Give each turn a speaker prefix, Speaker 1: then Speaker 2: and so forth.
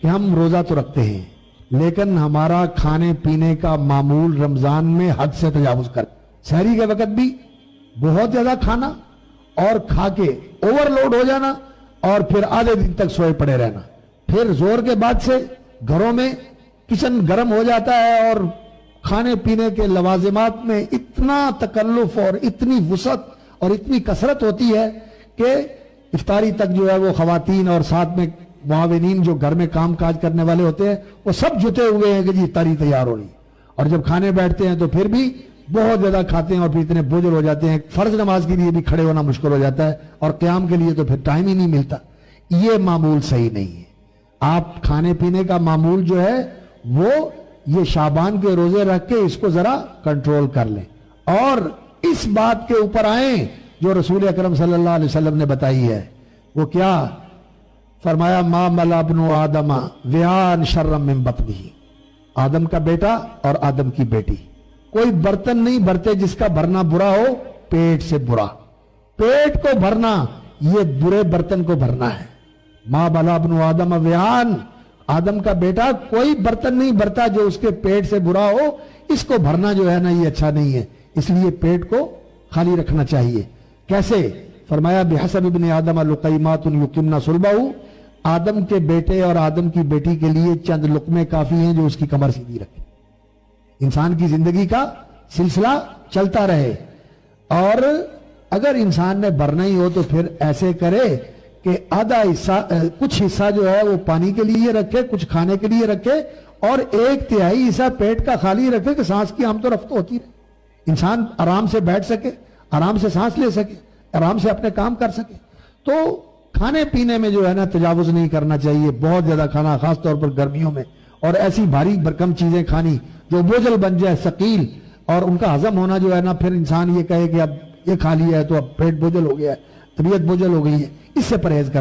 Speaker 1: کہ ہم روزہ تو رکھتے ہیں لیکن ہمارا کھانے پینے کا معمول رمضان میں حد سے تجاوز کر، سحری کے وقت بھی بہت زیادہ کھانا اور کھا کے اوور لوڈ ہو جانا اور پھر آدھے دن تک سوئے پڑے رہنا، پھر زور کے بعد سے گھروں میں کچن گرم ہو جاتا ہے اور کھانے پینے کے لوازمات میں اتنا تکلف اور اتنی وسعت اور اتنی کثرت ہوتی ہے کہ افطاری تک جو ہے وہ خواتین اور ساتھ میں معاونین جو گھر میں کام کاج کرنے والے ہوتے ہیں وہ سب جتے ہوئے ہیں کہ جی افطاری تیار ہو رہی ہے، اور جب کھانے بیٹھتے ہیں تو پھر بھی بہت زیادہ کھاتے ہیں اور پھر اتنے بوجھل ہو جاتے ہیں، فرض نماز کے لیے بھی کھڑے ہونا مشکل ہو جاتا ہے اور قیام کے لیے تو پھر ٹائم ہی نہیں ملتا۔ یہ معمول صحیح نہیں ہے۔ آپ کھانے پینے کا معمول جو ہے وہ یہ شعبان کے روزے رکھ کے اس کو ذرا کنٹرول کر لیں اور اس بات کے اوپر آئیں جو رسول اکرم صلی اللہ علیہ وسلم نے بتائی ہے۔ وہ کیا فرمایا؟ ما ملا ابن آدم وعاء شرا من بطنہ، آدم کا بیٹا اور آدم کی بیٹی کوئی برتن نہیں بھرتے جس کا بھرنا برا ہو پیٹ سے برا، پیٹ کو بھرنا یہ برے برتن کو بھرنا ہے۔ ما ملا ابن آدم وعاء، آدم کا بیٹا کوئی برتن نہیں بھرتا جو اس کے پیٹ سے برا ہو، اس کو بھرنا جو ہے نا یہ اچھا نہیں ہے، اس لیے پیٹ کو خالی رکھنا چاہیے۔ کیسے؟ فرمایا بحسب ابن آدم لقیمات یقمن صلبہ، آدم کے بیٹے اور آدم کی بیٹی کے لیے چند لقمے کافی ہیں جو اس کی کمر سیدھی رکھے، انسان کی زندگی کا سلسلہ چلتا رہے۔ اور اگر انسان نے بھرنا ہی ہو تو پھر ایسے کرے کہ آدھا حصہ کچھ حصہ جو ہے وہ پانی کے لیے رکھے، کچھ کھانے کے لیے رکھے اور 1/3 حصہ پیٹ کا خالی رکھے کہ سانس کی آمد و رفت ہوتی رہے، انسان آرام سے بیٹھ سکے، آرام سے سانس لے سکے، آرام سے اپنے کام کر سکے۔ تو کھانے پینے میں جو ہے نا تجاوز نہیں کرنا چاہیے، بہت زیادہ کھانا خاص طور پر گرمیوں میں، اور ایسی بھاری بھرکم چیزیں کھانی جو بوجھل بن جائے، ثقیل، اور ان کا ہضم ہونا جو ہے نا پھر انسان یہ کہے کہ اب یہ کھا لیا ہے تو اب پیٹ بوجھل ہو گیا ہے، طبیعت بوجھل ہو گئی ہے، اس سے پرہیز کرنا